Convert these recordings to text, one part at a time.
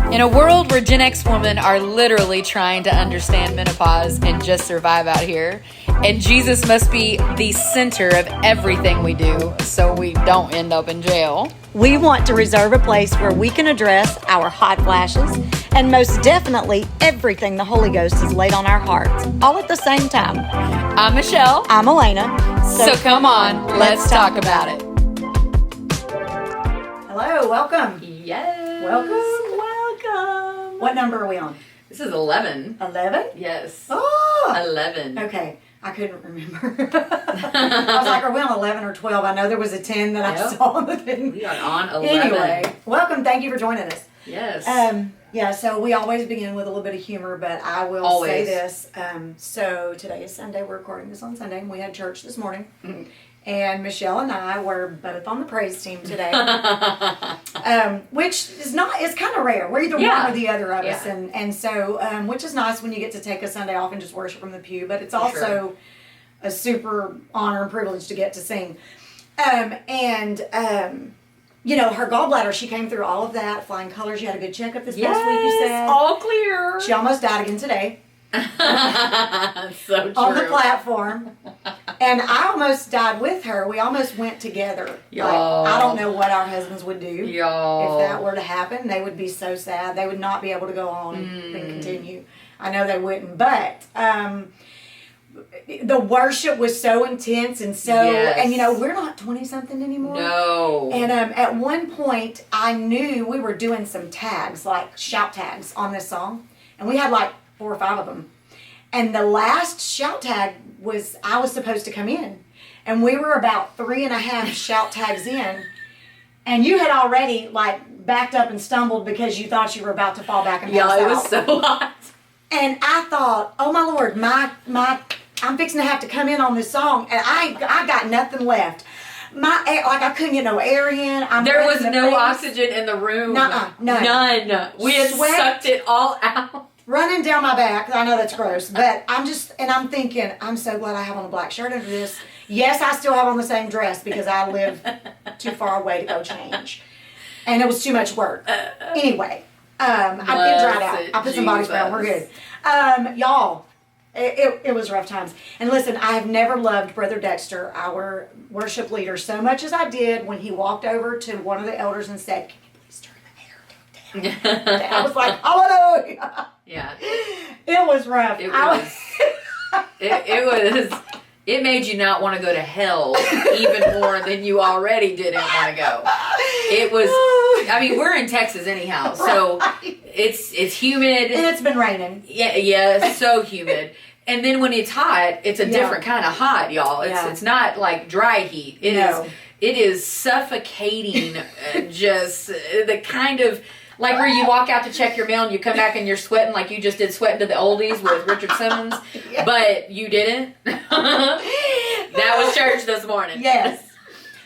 In a world where Gen X women are literally trying to understand menopause and just survive out here, and Jesus must be the center of everything we do so we don't end up in jail. We want to reserve a place where we can address our hot flashes and most definitely everything the Holy Ghost has laid on our hearts, all at the same time. I'm Michelle. I'm Elena. So come on, let's talk about it. Hello, welcome. Yes. Welcome. What number are we on? This is 11. 11? Yes. Oh! 11. Okay, I couldn't remember. I was like, are we on 11 or 12? I know there was a 10 that I saw that didn't. We are on 11. Anyway, welcome. Thank you for joining us. Yes. Yeah, so we always begin with a little bit of humor, but I will say this. So today is Sunday. We're recording this on Sunday, and we had church this morning. Mm-hmm. And Michelle and I were both on the praise team today, which is not, it's kind of rare. We're either one or the other of us. And so, which is nice when you get to take a Sunday off and just worship from the pew, but it's also a super honor and privilege to get to sing. You know, her gallbladder, she came through all of that, flying colors. You had a good checkup this past week, you said. All clear. She almost died again today. So true. On the platform. And I almost died with her. We almost went together. Y'all. Like, I don't know what our husbands would do Y'all. if that were to happen. They would be so sad. They would not be able to go on and continue. I know they wouldn't. But the worship was so intense and so, and you know, we're not 20-something anymore. No. And at one point, I knew we were doing some tags, like shout tags on this song. And we had like 4 or 5 of them. And the last shout tag was, I was supposed to come in. And we were about 3.5 shout tags in. And you had already like backed up and stumbled because you thought you were about to fall back and pass out. Yeah, it was so hot. And I thought, oh my Lord, I'm fixing to have to come in on this song. And I got nothing left. I couldn't get no air in. There was no oxygen in the room. None. We had sucked it all out. Running down my back. I know that's gross, but I'm thinking, I'm so glad I have on a black shirt under this. Yes, I still have on the same dress because I live too far away to go change. And it was too much work. Anyway, I get dried out. I put some body spray on. We're good. Y'all, it was rough times. And listen, I have never loved Brother Dexter, our worship leader, so much as I did when he walked over to one of the elders and said, "Can you please turn the air down?" I was like, hallelujah. Yeah. It was rough. It made you not want to go to hell even more than you already didn't want to go. It was, I mean, we're in Texas anyhow, so it's humid. And it's been raining. Yeah, it's so humid. And then when it's hot, it's a different kind of hot, y'all. It's not like dry heat. It is suffocating, just the kind of, like where you walk out to check your mail and you come back and you're sweating like you just did Sweating to the Oldies with Richard Simmons, but you didn't. That was church this morning. Yes.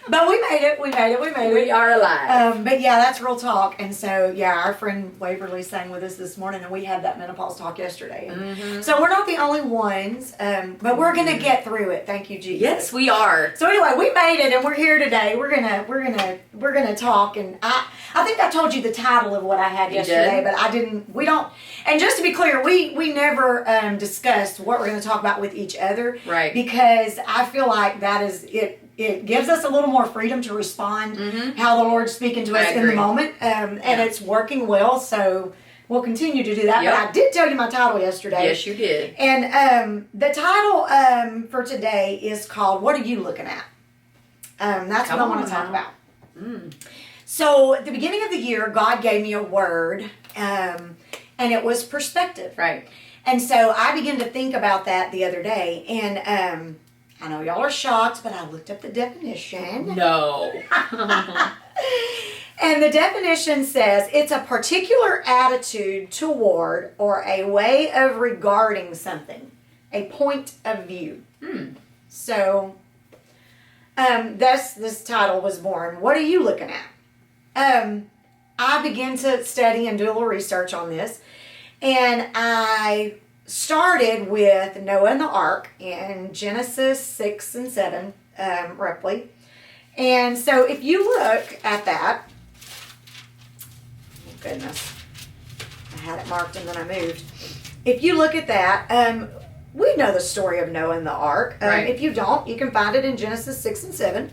But we made it. We are alive. But yeah, that's real talk. And so, our friend Waverly sang with us this morning, and we had that menopause talk yesterday. And so we're not the only ones, but we're gonna get through it. Thank you, Jesus. Yes, we are. So anyway, we made it, and we're here today. We're gonna talk. And I think I told you the title of what I had yesterday, but I didn't. We don't. And just to be clear, we never discussed what we're gonna talk about with each other, right? Because I feel like that is it. It gives us a little more freedom to respond how the Lord's speaking to us in the moment. And it's working well, so we'll continue to do that. But I did tell you my title yesterday. Yes, you did. And the title for today is called, What Are You Looking At? That's what I want to talk about. So at the beginning of the year, God gave me a word, and it was perspective. Right. And so I began to think about that the other day, and I know y'all are shocked, but I looked up the definition. No. And the definition says it's a particular attitude toward or a way of regarding something, a point of view. So, this title was born. What are you looking at? I began to study and do a little research on this, and I started with Noah and the Ark in Genesis 6 and 7, roughly. And so if you look at that, oh goodness, had it marked and then I moved. If you look at that, we know the story of Noah and the ark. Right. If you don't, you can find it in Genesis 6 and 7.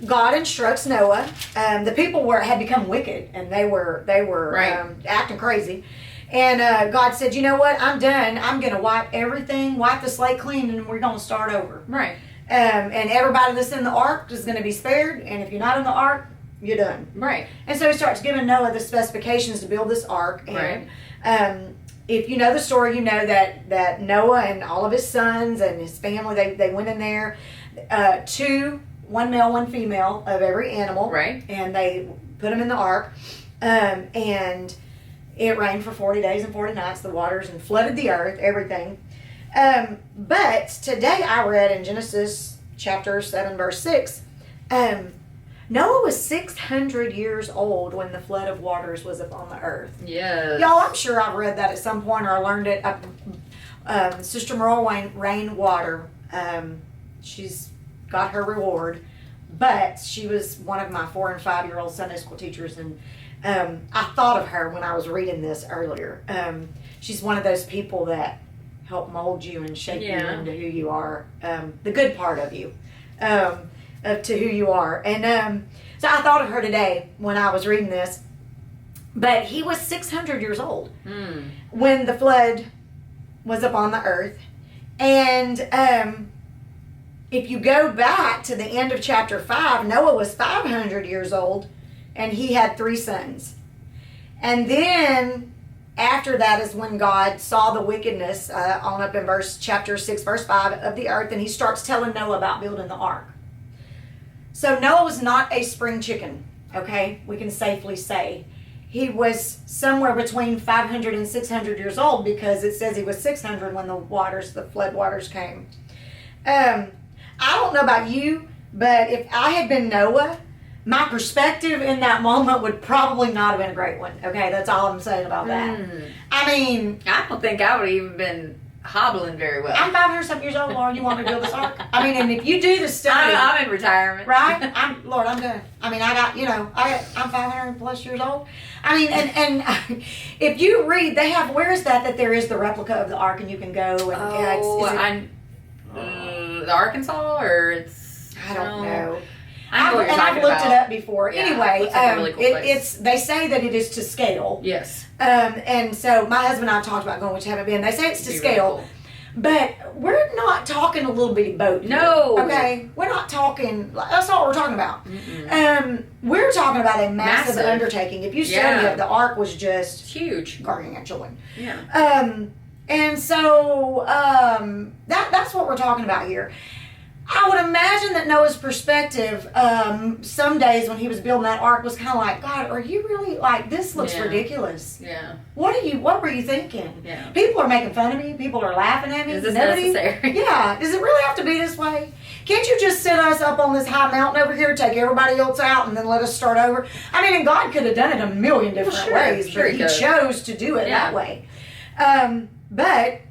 God instructs Noah. The people had become wicked, and they were Right. Acting crazy. And God said, you know what? I'm done. I'm going to wipe the slate clean, and we're going to start over. Right. And everybody that's in the ark is going to be spared. And if you're not in the ark, you're done. Right. And so he starts giving Noah the specifications to build this ark. And Right. If you know the story, you know that Noah and all of his sons and his family, they went in there, one male, one female of every animal. Right. And they put them in the ark. And it rained for 40 days and 40 nights, the waters, and flooded the earth, everything. But today I read in Genesis chapter 7, verse 6, Noah was 600 years old when the flood of waters was upon the earth. Yes. Y'all, I'm sure I've read that at some point or I learned it. Sister Merle Rainwater, she's got her reward, but she was one of my 4 and 5 year old Sunday school teachers, and I thought of her when I was reading this earlier. She's one of those people that help mold you and shape you into who you are, the good part of you. To who you are. And so I thought of her today when I was reading this. But he was 600 years old when the flood was upon the earth. And if you go back to the end of chapter 5, Noah was 500 years old and he had 3 sons. And then after that is when God saw the wickedness on up in chapter 6, verse 5 of the earth, and he starts telling Noah about building the ark. So Noah was not a spring chicken, okay? We can safely say. He was somewhere between 500 and 600 years old because it says he was 600 when the flood waters came. I don't know about you, but if I had been Noah, my perspective in that moment would probably not have been a great one, okay? That's all I'm saying about that. I mean, I don't think I would have even been hobbling very well. I'm 500-something years old, Lord. You want me to build this ark? I mean, and if you do the study, I'm in retirement, right? I'm done. I mean, I'm 500 plus years old. I mean, and if you read, they have, where is that there is the replica of the ark, and you can go and the Arkansas, or it's I don't know. I've looked it up before. Yeah, anyway, looks like a really cool place. they say that it is to scale. Yes. And so my husband and I talked about going, which haven't been. They say it's to scale. Really cool. But we're not talking a little bitty boat here. No. Okay? We're not talking, that's not what we're talking about. We're talking about a massive undertaking. If you study it, the ark was just it's huge. Gargantuan. Yeah. And so that's what we're talking about here. I would imagine that Noah's perspective, some days when he was building that ark, was kind of like, God, are you really like, this looks ridiculous. Yeah. What were you thinking? Yeah. People are making fun of me. People are laughing at me. Is this necessary? Yeah. Does it really have to be this way? Can't you just set us up on this high mountain over here, take everybody else out, and then let us start over? I mean, and God could have done it a million different ways, but he chose to do it that way. But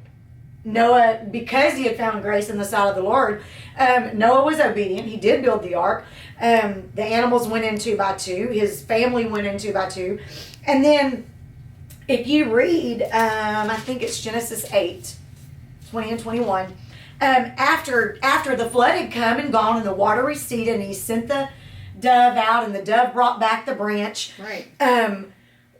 Noah, because he had found grace in the sight of the Lord, Noah was obedient. He did build the ark. The animals went in 2 by 2. His family went in 2 by 2. And then if you read, I think it's Genesis 8, 20 and 21, after the flood had come and gone and the water receded and he sent the dove out and the dove brought back the branch. Right.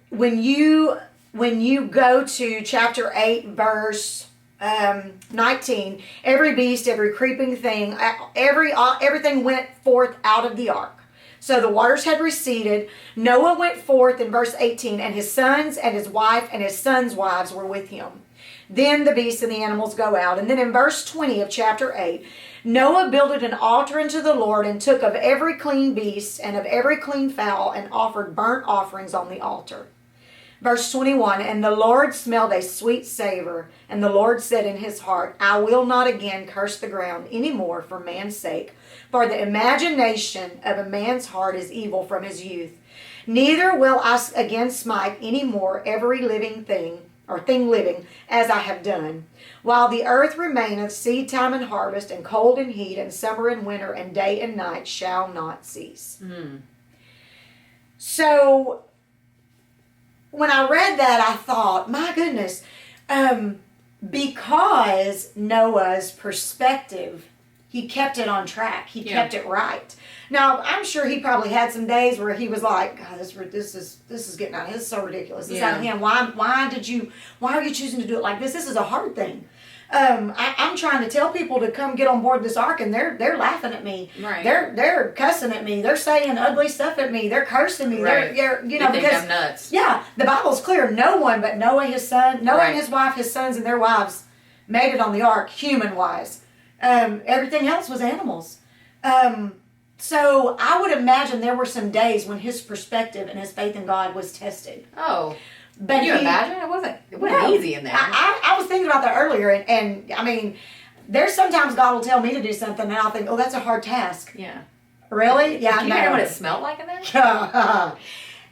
When you go to chapter 8, verse 19, every beast, every creeping thing, everything went forth out of the ark. So the waters had receded. Noah went forth in verse 18, and his sons and his wife and his sons' wives were with him. Then the beasts and the animals go out. And then in verse 20 of chapter 8, Noah builded an altar unto the Lord and took of every clean beast and of every clean fowl and offered burnt offerings on the altar. Verse 21, and the Lord smelled a sweet savor, and the Lord said in his heart, I will not again curse the ground any more for man's sake, for the imagination of a man's heart is evil from his youth. Neither will I again smite any more every living thing, or thing living, as I have done. While the earth remaineth, seed time and harvest, and cold and heat, and summer and winter, and day and night shall not cease. So when I read that, I thought, my goodness, because Noah's perspective, he kept it on track. He kept it right. Now, I'm sure he probably had some days where he was like, God, this is getting out. This is so ridiculous. This is out of hand. Why are you choosing to do it like this? This is a hard thing. I'm trying to tell people to come get on board this ark, and they're laughing at me. Right. They're cussing at me. They're saying ugly stuff at me. They're cursing me. Right. They're They think I'm nuts. Yeah, the Bible's clear. No one but Noah, his son, Noah and his wife, his sons and their wives made it on the ark, human wise. Everything else was animals. So I would imagine there were some days when his perspective and his faith in God was tested. Oh. But Can you imagine? It wasn't easy in there. I was thinking about that earlier, and I mean, there's sometimes God will tell me to do something, and I'll think, oh, that's a hard task. Yeah. Really? Yeah, Can you imagine what it smelled like in there? And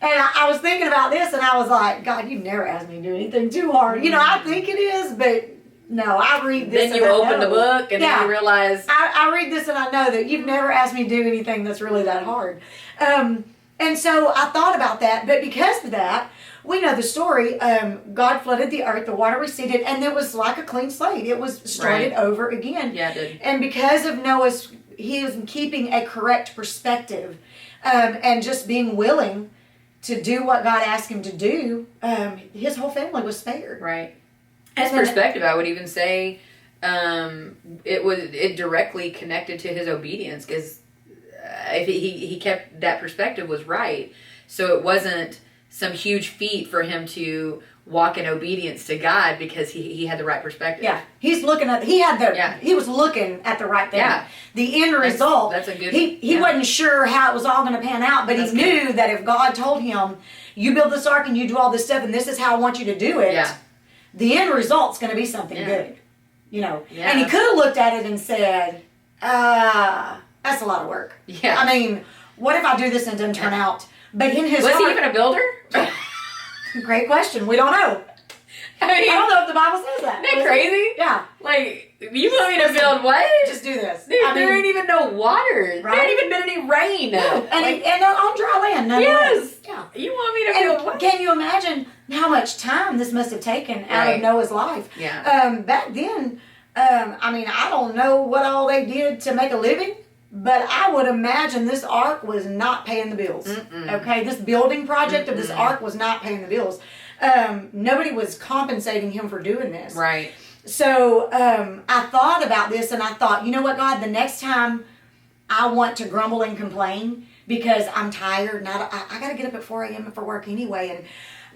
I was thinking about this, and I was like, God, you never asked me to do anything too hard. You know, I think it is, but no, I read this. Then you open the book, and then you realize. I read this, and I know that you've never asked me to do anything that's really that hard. And so I thought about that, but because of that, we know the story. God flooded the earth, the water receded, and it was like a clean slate. It was started over again. Yeah, it did. And because of Noah's, he was keeping a correct perspective, and just being willing to do what God asked him to do, his whole family was spared. Right. His perspective, I would even say, it directly connected to his obedience, because if he kept that perspective was right, so it wasn't some huge feat for him to walk in obedience to God because he had the right perspective. Yeah, he was looking at the right thing. Yeah. The end result. That's a good. He wasn't sure how it was all going to pan out, but he knew that if God told him, "You build this ark and you do all this stuff, and this is how I want you to do it," the end result's going to be something good. You know, and he could have looked at it and said, "That's a lot of work." Yeah. I mean, what if I do this and it doesn't turn out? But in his was heart, he even a builder? Great question. We don't know. I mean, I don't know if the Bible says that. Isn't that crazy? Yeah. Like, you want me to build what? Just do this. There ain't even no water. Right? There ain't even been any rain. No. And on dry land. Yes. Yeah. You want me to build what? Can you imagine how much time this must have taken out of Noah's life? Yeah. Back then, I mean, I don't know what all they did to make a living, but I would imagine this ark was not paying the bills. Okay, this building project of this ark was not paying the bills. Nobody was compensating him for doing this. Right. So I thought about this, and I thought, you know what, God, the next time I want to grumble and complain because I'm tired, and I got to get up at 4 a.m. for work anyway, and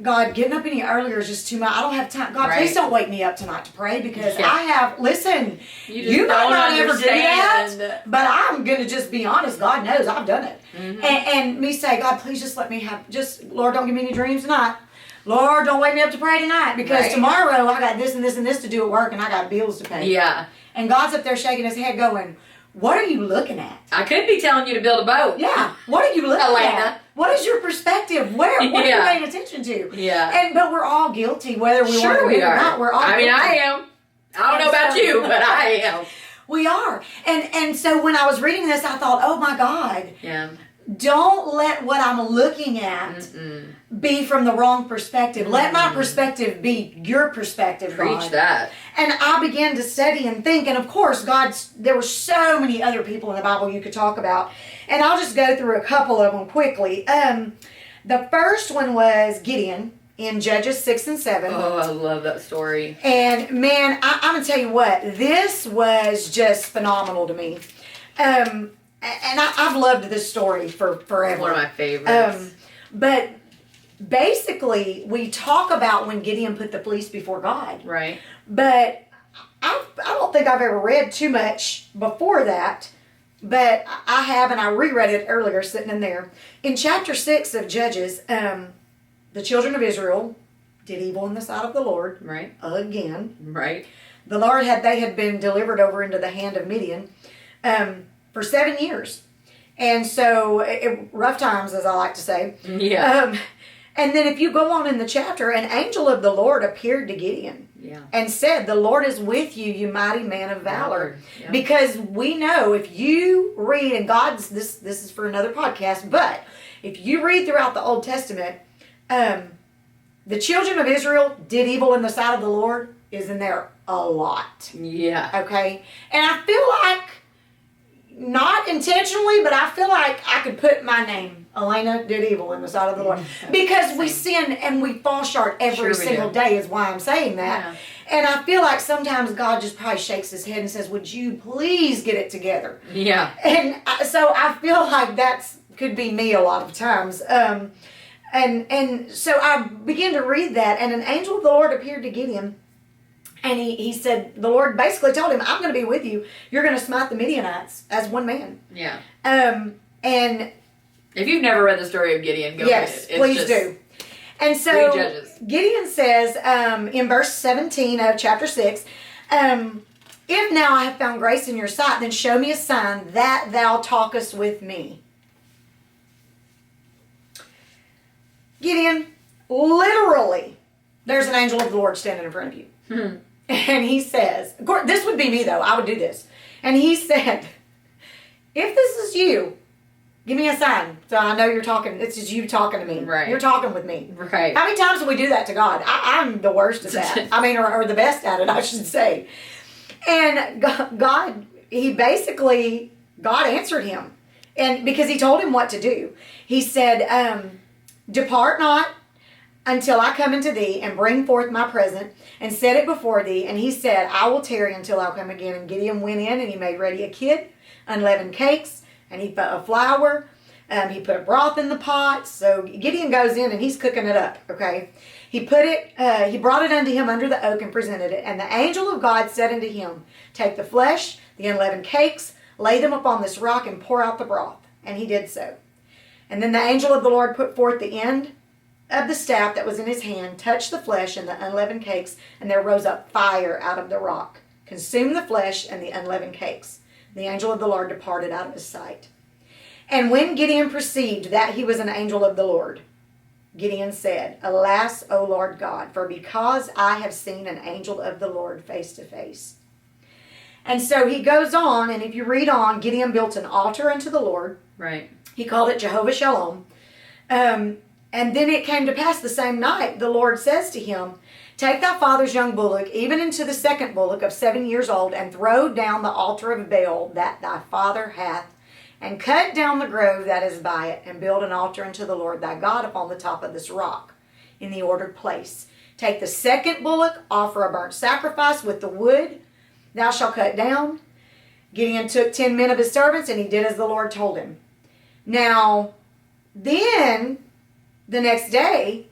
God, getting up any earlier is just too much. I don't have time. God, please don't wake me up tonight to pray because listen, you might not ever do that, but I'm going to just be honest. God knows I've done it. And me say, God, please just let me Lord, don't give me any dreams tonight. Lord, don't wake me up to pray tonight because tomorrow I got this and this and this to do at work and I got bills to pay. Yeah. And God's up there shaking his head going, what are you looking at? I could be telling you to build a boat. Yeah. What are you looking at? What is your perspective? What are you paying attention to? Yeah. But we're all guilty, whether we want to be or not. We're all guilty. I am. I don't know about you, but I am. We are. And so when I was reading this, I thought, oh my God. Yeah. Don't let what I'm looking at be from the wrong perspective. Let my perspective be your perspective, Preach God. that. And I began to study and think, and of course, there were so many other people in the Bible you could talk about. And I'll just go through a couple of them quickly. The first one was Gideon in Judges 6 and 7. Oh, I love that story. And man, I'm going to tell you what, this was just phenomenal to me. And I've loved this story for forever. It's one of my favorites. But basically, we talk about when Gideon put the fleece before God. Right. But I don't think I've ever read too much before that. But I have, and I reread it earlier sitting in there. In chapter 6 of Judges, the children of Israel did evil in the sight of the Lord. Right. Again. Right. The Lord they had been delivered over into the hand of Midian. For 7 years. And so, rough times, as I like to say. Yeah. And then if you go on in the chapter, an angel of the Lord appeared to Gideon. Yeah. And said, the Lord is with you, you mighty man of valor. Yeah. Because we know, if you read, and God's, this is for another podcast, but if you read throughout the Old Testament, the children of Israel did evil in the sight of the Lord is in there a lot. Yeah. Okay? And I feel like, not intentionally, but I feel like I could put my name. Elena did evil in the sight of the Lord. Because we sin and we fall short every single day is why I'm saying that. Yeah. And I feel like sometimes God just probably shakes his head and says, would you please get it together? Yeah. And so I feel like could be me a lot of times. And so I began to read that, and an angel of the Lord appeared to Gideon. And he said, the Lord basically told him, I'm going to be with you. You're going to smite the Midianites as one man. Yeah. And if you've never read the story of Gideon, go yes, read it. Please do. And so Judges. Gideon says in verse 17 of chapter 6, if now I have found grace in your sight, then show me a sign that thou talkest with me. Gideon, literally, there's an angel of the Lord standing in front of you. And he says, of course, this would be me though, I would do this. And he said, if this is you, give me a sign so I know you're talking. It's just you talking to me. Right. You're talking with me. Right. How many times do we do that to God? I'm the worst at that. I mean, or the best at it, I should say. And God, God answered him. And because he told him what to do. He said, depart not until I come into thee and bring forth my present and set it before thee. And he said, I will tarry until I come again. And Gideon went in and he made ready a kid, unleavened cakes, and he put a flour. He put a broth in the pot. So Gideon goes in and he's cooking it up. Okay. He brought it unto him under the oak and presented it. And the angel of God said unto him, take the flesh, the unleavened cakes, lay them upon this rock and pour out the broth. And he did so. And then the angel of the Lord put forth the end of the staff that was in his hand, touched the flesh and the unleavened cakes, and there rose up fire out of the rock, consumed the flesh and the unleavened cakes. The angel of the Lord departed out of his sight. And when Gideon perceived that he was an angel of the Lord, Gideon said, alas, O Lord God, for because I have seen an angel of the Lord face to face. And so he goes on, and if you read on, Gideon built an altar unto the Lord. Right. He called it Jehovah Shalom. And then it came to pass the same night, the Lord says to him, take thy father's young bullock, even into the second bullock of 7 years old, and throw down the altar of Baal that thy father hath, and cut down the grove that is by it, and build an altar unto the Lord thy God upon the top of this rock, in the ordered place. Take the second bullock, offer a burnt sacrifice with the wood thou shalt cut down. Gideon took 10 men of his servants, and he did as the Lord told him. Now, then, the next day,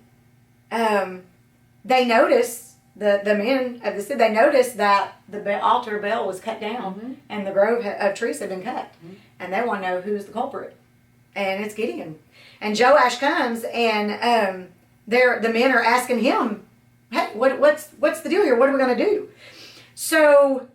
they noticed, the men of the city, they noticed that the altar of Baal was cut down, and the grove of trees had been cut. And they want to know who's the culprit. And it's Gideon. And Joash comes, and the men are asking him, hey, what's the deal here? What are we going to do? So,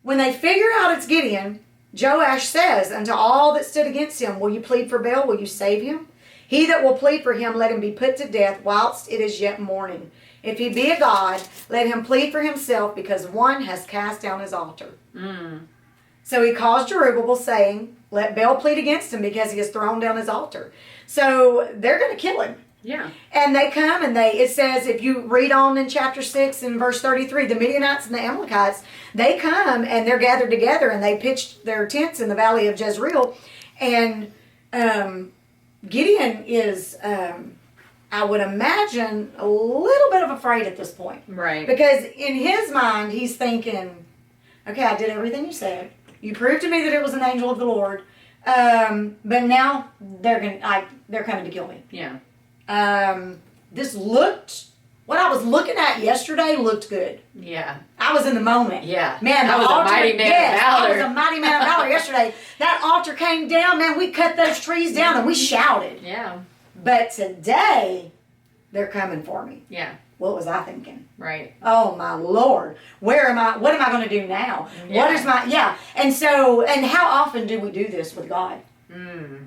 when they figure out it's Gideon, Joash says unto all that stood against him, will you plead for Baal? Will you save him? He that will plead for him, let him be put to death whilst it is yet morning. If he be a god, let him plead for himself, because one has cast down his altar. So he calls Jerubbaal, saying, let Baal plead against him, because he has thrown down his altar. So they're going to kill him. Yeah. And they come, and it says, if you read on in chapter 6 and verse 33, the Midianites and the Amalekites, they come and they're gathered together, and they pitched their tents in the valley of Jezreel. And Gideon is, I would imagine, a little bit of afraid at this point. Right. Because in his mind, he's thinking, okay, I did everything you said. You proved to me that it was an angel of the Lord. But now they're coming to kill me. Yeah. What I was looking at yesterday looked good. Yeah. I was in the moment. Yeah. Man, I was a mighty man of valor. I was a mighty man of valor yesterday. That altar came down, man, we cut those trees down and we shouted. Yeah. But today, they're coming for me. Yeah. What was I thinking? Right. Oh my Lord. What am I going to do now? Yeah. And how often do we do this with God?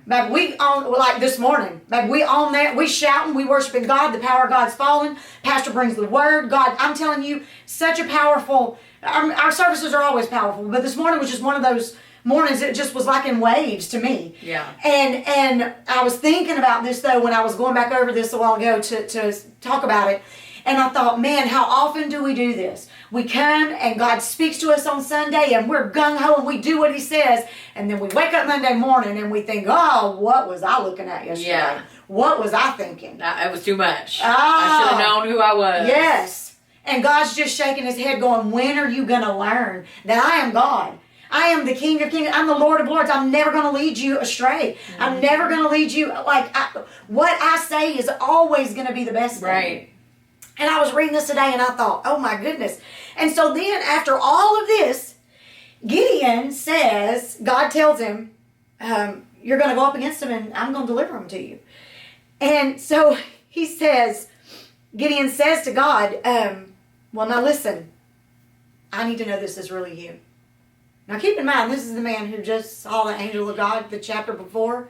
Like like this morning, like we on there, we shouting, we worshiping God, the power of God's falling. Pastor brings the word. God, I'm telling you, such a powerful, our services are always powerful, but this morning was just one of those mornings it just was like in waves to me. Yeah. And I was thinking about this though when I was going back over this a while ago to talk about it. And I thought, man, how often do we do this? We come and God speaks to us on Sunday and we're gung-ho and we do what he says. And then we wake up Monday morning and we think, oh, what was I looking at yesterday? Yeah. What was I thinking? It was too much. Ah. I should have known who I was. Yes. And God's just shaking his head going, when are you going to learn that I am God? I am the King of Kings. I'm the Lord of Lords. I'm never going to lead you astray. Mm-hmm. I'm never going to lead you, what I say is always going to be the best thing. Right. And I was reading this today and I thought, oh my goodness. And so then after all of this, Gideon says, God tells him, you're going to go up against him and I'm going to deliver him to you. And so he says, Gideon says to God, well, now listen, I need to know this is really you. Now keep in mind, this is the man who just saw the angel of God the chapter before.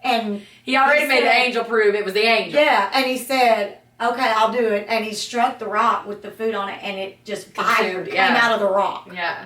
And he already made the angel prove it was the angel. Yeah, and he said, okay, I'll do it. And he struck the rock with the food on it, and it just fire came out of the rock. Yeah.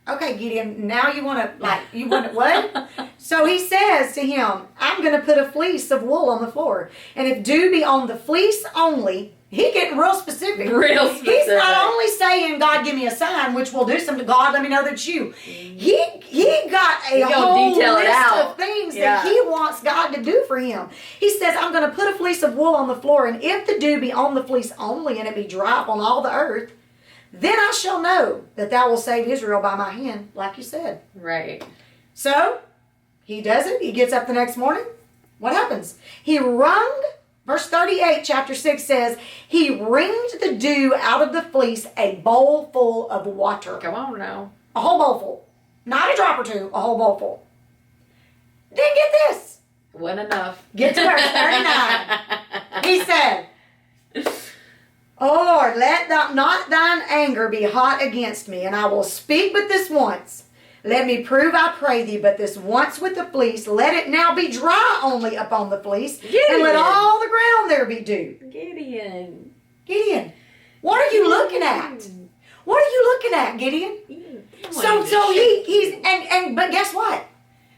Okay, Gideon, now you want to, what? So he says to him, I'm going to put a fleece of wool on the floor. And if dew be on the fleece only, he getting real specific. Real specific. He's not only saying, God, give me a sign, which will do something. God, let me know that you. He got a whole list of things that he wants God to do for him. He says, I'm going to put a fleece of wool on the floor, and if the dew be on the fleece only, and it be dry upon all the earth, then I shall know that thou will save Israel by my hand, like you said. Right. So, he does it. He gets up the next morning. What happens? He wrung, verse 38, chapter 6 says, he wringed the dew out of the fleece, a bowl full of water. Come on now. A whole bowl full. Not a drop or two, a whole bowl full. Then get this. Wasn't enough. Get to verse 39. He said, O Lord, let not thine anger be hot against me, and I will speak but this once. Let me prove, I pray thee, but this once with the fleece. Let it now be dry only upon the fleece, and let all the ground there be dew. Gideon, what are you looking at? What are you looking at, Gideon? So but guess what?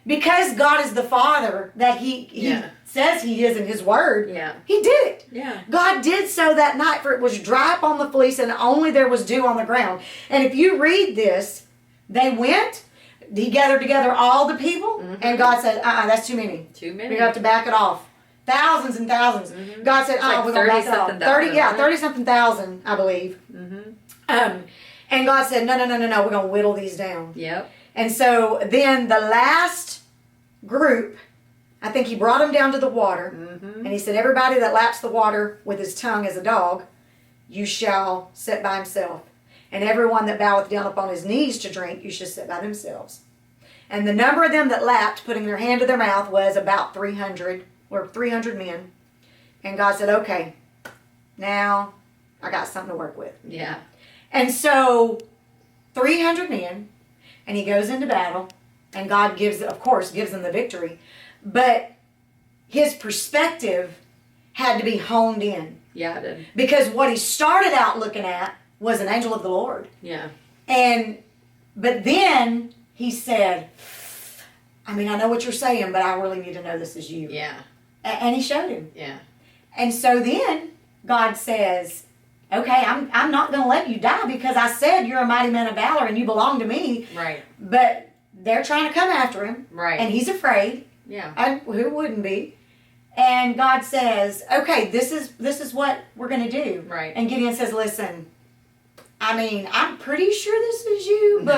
Because God is the Father that he says he is in his word, he did it. Yeah. God did so that night, for it was dry upon the fleece and only there was dew on the ground. And if you read this, they went, he gathered together all the people, and God said, that's too many. Too many. We're going to have to back it off. Thousands and thousands. Mm-hmm. God said, we're going to back it off. 30-something thousand, I believe. Mm-hmm. And God said, no, we're going to whittle these down. Yep. And so then the last group, I think he brought them down to the water, and he said, everybody that laps the water with his tongue as a dog, you shall sit by himself. And everyone that boweth down upon his knees to drink, you shall sit by themselves. And the number of them that lapped, putting their hand to their mouth, was about 300, or 300 men. And God said, okay, now I got something to work with. Yeah. And so 300 men, and he goes into battle, and God gives them the victory. But his perspective had to be honed in. Yeah, it did. Because what he started out looking at was an angel of the Lord. Yeah. But then he said, I know what you're saying, but I really need to know this is you. Yeah. And he showed him. Yeah. And so then God says, okay, I'm not going to let you die because I said you're a mighty man of valor and you belong to me. Right. But they're trying to come after him. Right. And he's afraid. Yeah. And who wouldn't be? And God says, okay, this is what we're going to do. Right. And Gideon says, listen, I'm pretty sure this is you, but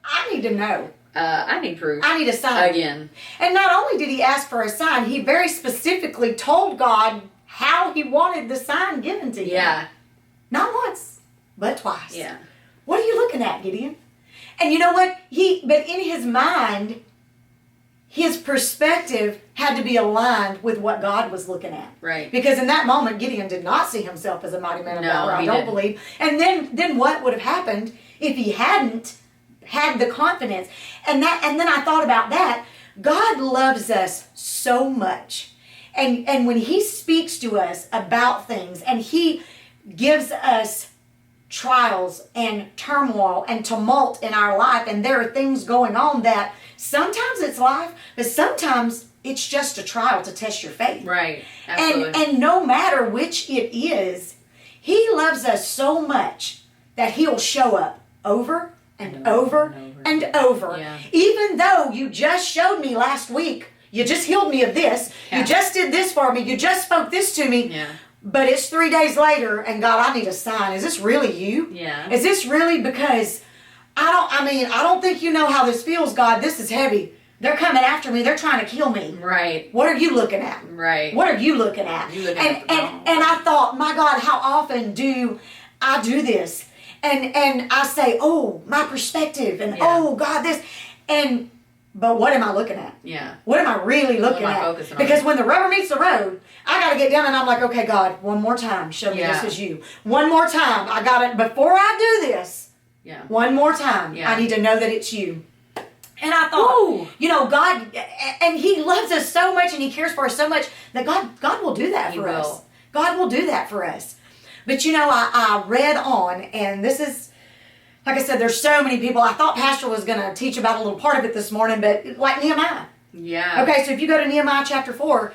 I need to know. I need proof. I need a sign. Again. And not only did he ask for a sign, he very specifically told God how he wanted the sign given to him. Yeah. Not once, but twice. Yeah. What are you looking at, Gideon? And you know what? But in his mind, his perspective had to be aligned with what God was looking at. Right. Because in that moment, Gideon did not see himself as a mighty man of valor, I don't believe. And then what would have happened if he hadn't had the confidence? And then I thought about that. God loves us so much. And when he speaks to us about things and he gives us trials and turmoil and tumult in our life, and there are things going on that sometimes it's life, but sometimes it's just a trial to test your faith. Right. Absolutely. And no matter which it is, he loves us so much that he'll show up over and over and over. Yeah. Even though you just showed me last week, you just healed me of this, you just did this for me, you just spoke this to me. Yeah. But it's 3 days later, and God, I need a sign. Is this really you? Yeah. Is this really, because I don't think you know how this feels, God. This is heavy. They're coming after me. They're trying to kill me. Right. What are you looking at? Right. What are you looking at? And I thought, my God, how often do I do this? And I say, oh, my perspective, and oh, God, this. But what am I looking at? Yeah. What am I really looking What am I at? focusing on? Because when the rubber meets the road, I got to get down and I'm like, okay, God, one more time, show me this is you. One more time, I got it. Before I do this, one more time, I need to know that it's you. And I thought, you know, God, and he loves us so much and he cares for us so much that God will do that for us. God will do that for us. But you know, I read on, and this is, like I said, there's so many people. I thought Pastor was going to teach about a little part of it this morning, but like Nehemiah. Yeah. Okay, so if you go to Nehemiah chapter 4,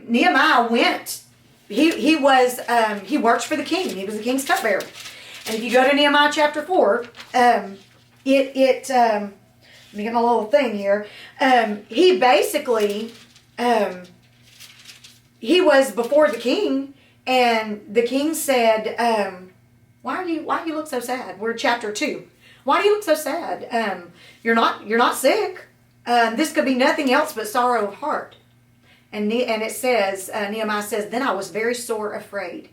Nehemiah went, he worked for the king. He was the king's cupbearer. And if you go to Nehemiah chapter 4, let me get my little thing here. He basically, he was before the king, and the king said, why do you look so sad? We're chapter 2. Why do you look so sad? You're not sick. This could be nothing else but sorrow of heart. And it says, Nehemiah says, then I was very sore afraid.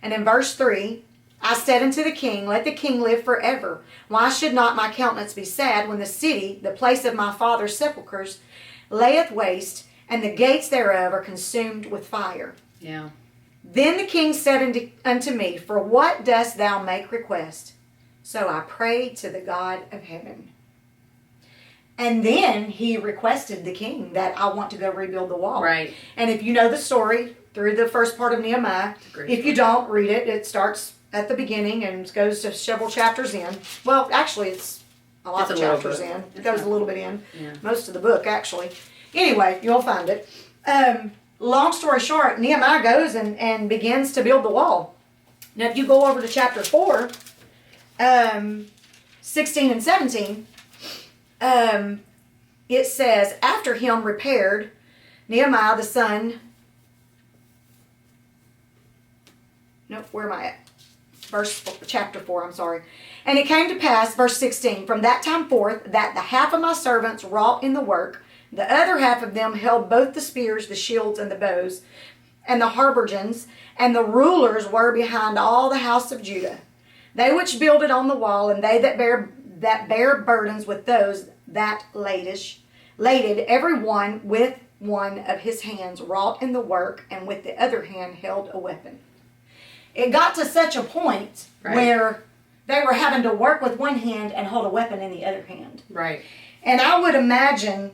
And in verse 3, I said unto the king, let the king live forever. Why should not my countenance be sad when the city, the place of my father's sepulchres, layeth waste, and the gates thereof are consumed with fire? Yeah. Then the king said unto me, for what dost thou make request? So I prayed to the God of heaven. And then he requested the king that I want to go rebuild the wall. Right. And if you know the story through the first part of Nehemiah, if you don't, read it. It starts at the beginning and goes to several chapters in. Well, actually, it's a lot of chapters in. It goes a little bit in. Yeah. Most of the book, actually. Anyway, you'll find it. Long story short, Nehemiah goes and begins to build the wall. Now, if you go over to chapter 4, 16 and 17, it says, after him repaired Nehemiah the son, where am I at? Chapter 4, I'm sorry. And it came to pass, verse 16, from that time forth, that the half of my servants wrought in the work, the other half of them held both the spears, the shields, and the bows, and the harborgens, and the rulers were behind all the house of Judah. They which builded on the wall, and they that bear burdens with those that laded, every one with one of his hands wrought in the work, and with the other hand held a weapon. It got to such a point where they were having to work with one hand and hold a weapon in the other hand. Right. And I would imagine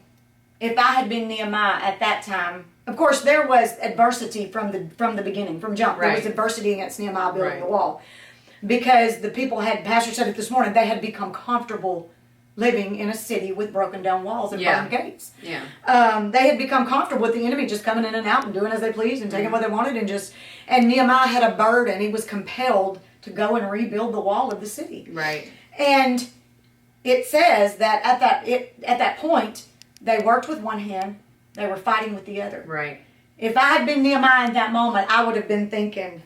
if I had been Nehemiah at that time, of course there was adversity from the beginning, from jump. There was adversity against Nehemiah building the wall. Because the people had, Pastor said it this morning, they had become comfortable living in a city with broken down walls and burned gates. Yeah. They had become comfortable with the enemy just coming in and out and doing as they pleased and taking what they wanted and Nehemiah had a burden. He was compelled to go and rebuild the wall of the city. Right. And it says that at that point, they worked with one hand, they were fighting with the other. Right. If I had been Nehemiah in that moment, I would have been thinking,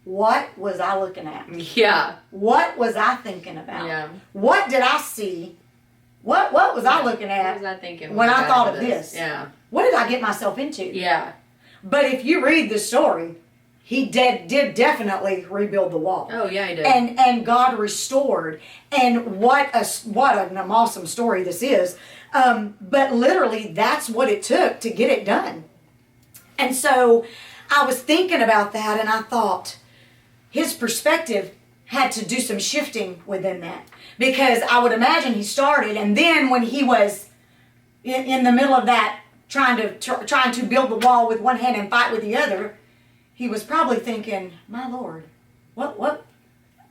what was I looking at? Yeah. What was I thinking about? Yeah. What did I see? What was I looking at? What was I thinking when I thought of this? Yeah. What did I get myself into? Yeah. But if you read the story, he did definitely rebuild the wall. Oh yeah, he did. And God restored. And what an awesome story this is. But literally, that's what it took to get it done. And so I was thinking about that, and I thought his perspective had to do some shifting within that. Because I would imagine he started, and then when he was in the middle of that, trying to build the wall with one hand and fight with the other, he was probably thinking, my Lord, what?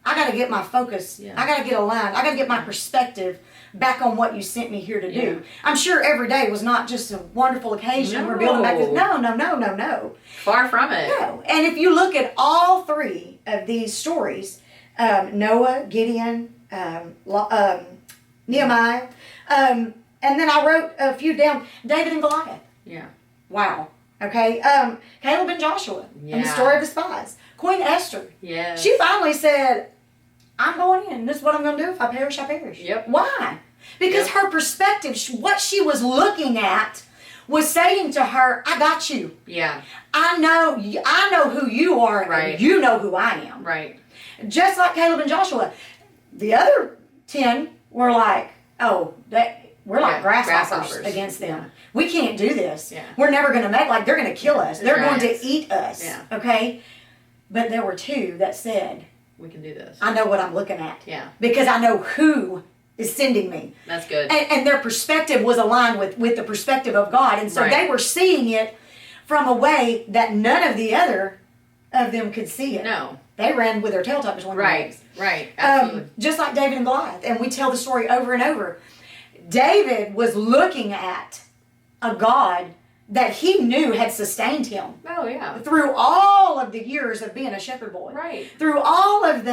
I got to get my focus. Yeah. I got to get aligned. I got to get my perspective back on what you sent me here to do. Yeah. I'm sure every day was not just a wonderful occasion. We're building back this. No. Far from it. No. And if you look at all three of these stories, Noah, Gideon, Nehemiah, and then I wrote a few down, David and Goliath. Yeah. Wow. Okay. Caleb and Joshua, and the Yeah. story of the spies. Queen Esther. Yes. She finally said, I'm going in. This is what I'm going to do. If I perish, I perish. Yep. Why? Because Yep. her perspective, what she was looking at, was saying to her, I got you. Yeah. I know who you are. Right. And you know who I am. Right. Just like Caleb and Joshua. The other 10 were like, oh, we're like Yeah, grasshoppers grasshoppers. against them. We can't do this. Yeah. We're never going to make, they're going to kill us. They're going to Giants. eat us. Yeah. Okay? But there were 2 that said, We can do this. I know what I'm looking at. Yeah. Because I know who is sending me. That's good. And their perspective was aligned with the perspective of God. And so Right. they were seeing it from a way that none of the other of them could see it. No. They ran with their tail tucked between their Right. legs. Right. Absolutely. Just like David and Goliath. And we tell the story over and over. David was looking at a God that he knew had sustained him Oh yeah. through all of the years of being a shepherd boy. Right. Through all of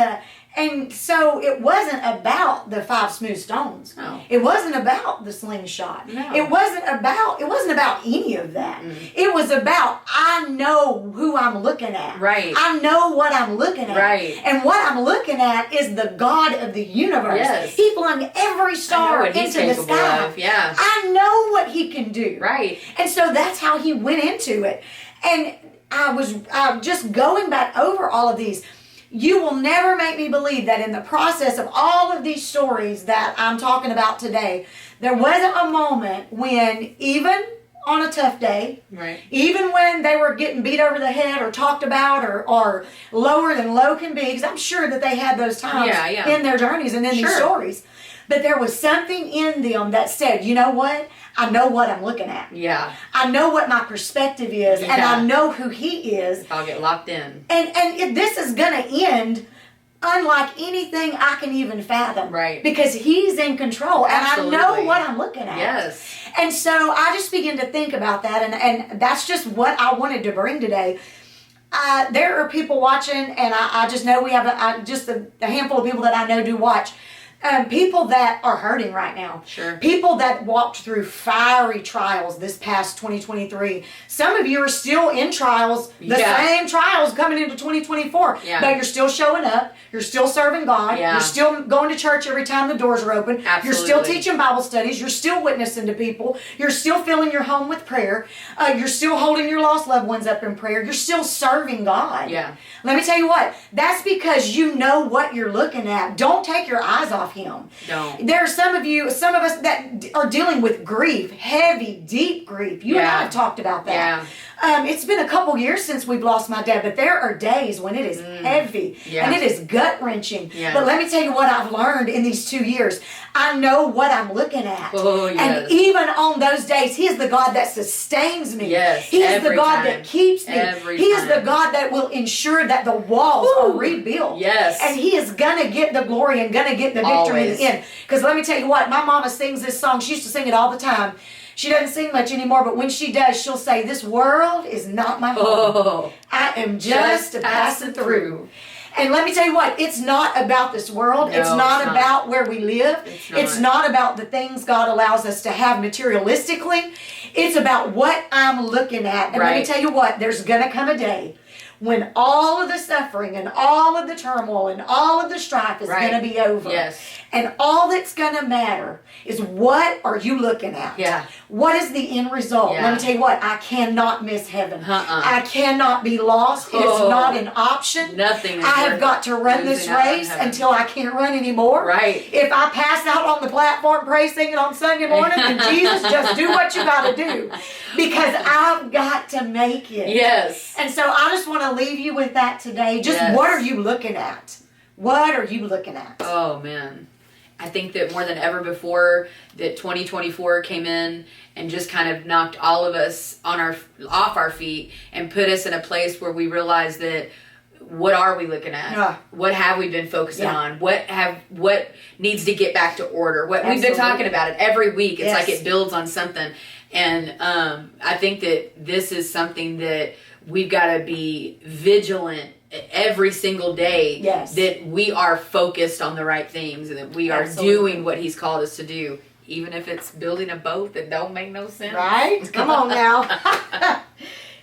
and so it wasn't about the 5 smooth stones. No. It wasn't about the slingshot. No. It wasn't about any of that. It was about, I know who I'm looking at. Right. I know what I'm looking at. Right. And what I'm looking at is the God of the universe. Yes. He flung every star what he's into the capable sky. of. Yeah. I know what he can do. Right. And so that's how he went into it. And I was just going back over all of these. You will never make me believe that in the process of all of these stories that I'm talking about today, there wasn't a moment when, even on a tough day, Right. even when they were getting beat over the head or talked about or lower than low can be, because I'm sure that they had those times Yeah. in their journeys and in these Sure. stories. But there was something in them that said, you know what? I know what I'm looking at. Yeah. I know what my perspective is, and Yeah. I know who he is. I'll get locked in. And this is going to end unlike anything I can even fathom. Right. Because he's in control, and Absolutely. I know what I'm looking at. Yes. And so I just began to think about that, and that's just what I wanted to bring today. There are people watching, and I just know we have just a handful of people that I know do watch. People that are hurting right now. Sure. People that walked through fiery trials this past 2023. Some of you are still in trials, the Yeah. same trials coming into 2024. Yeah. But you're still showing up. You're still serving God. Yeah. You're still going to church every time the doors are open. You're still Absolutely. teaching Bible studies. You're still witnessing to people. You're still filling your home with prayer. You're still holding your lost loved ones up in prayer. You're still serving God. Yeah. Let me tell you what. That's because you know what you're looking at. Don't take your eyes off him. Don't. There are some of us that are dealing with grief, heavy, deep grief. You and I Yeah. have talked about that. Yeah. It's been a couple years since we've lost my dad, but there are days when it is heavy Yeah. and it is gut wrenching. Yeah. But let me tell you what I've learned in these 2 years. I know what I'm looking at. Oh, yes. And even on those days, He is the God that sustains me. Yes, He is the every God time. that keeps me. Every He is the time. God that will ensure that the walls are Woo. rebuilt. Yes. And He is going to get the glory and going to get the victory in Always. the end. Because let me tell you what, my mama sings this song. She used to sing it all the time. She doesn't sing much anymore, but when she does, she'll say, "This world is not my home. Oh. I am just passing through." And let me tell you what, it's not about this world. No, it's not it's not. about where we live. It's not. Not about the things God allows us to have materialistically. It's about what I'm looking at. And let me Right. tell you what, there's going to come a day when all of the suffering and all of the turmoil and all of the strife is Right. going to be over. Yes. And all that's going to matter is, what are you looking at? Yeah. What is the end result? Yeah. Let me tell you what, I cannot miss heaven. Uh-uh. I cannot be lost. It is Oh. not an option. Nothing is I have worth got to run this losing out on race heaven. until I can't run anymore. Right. If I pass out on the platform praise singing on Sunday morning, then Jesus, just do what you got to do. Because I've got to make it. Yes. And so I just want to leave you with that today. Just Yes. what are you looking at? What are you looking at? Oh man. I think that more than ever before, that 2024 came in and just kind of knocked all of us off our feet and put us in a place where we realized that what are we looking at? Yeah. What have we been focusing on? What needs to get back to order? What we've been talking about it every week. It's like it builds on something. And I think that this is something that we've got to be vigilant every single day, that we are focused on the right things and that we are doing what he's called us to do, even if it's building a boat that don't make no sense. Right? Come on now.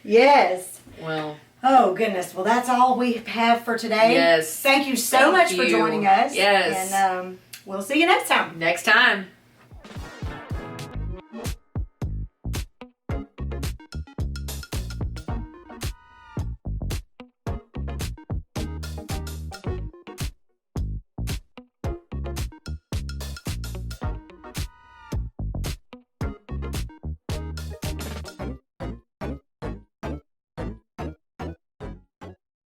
Yes. Well. Oh, goodness. Well, that's all we have for today. Yes. Thank you so much for joining us. Yes. And we'll see you next time. Next time.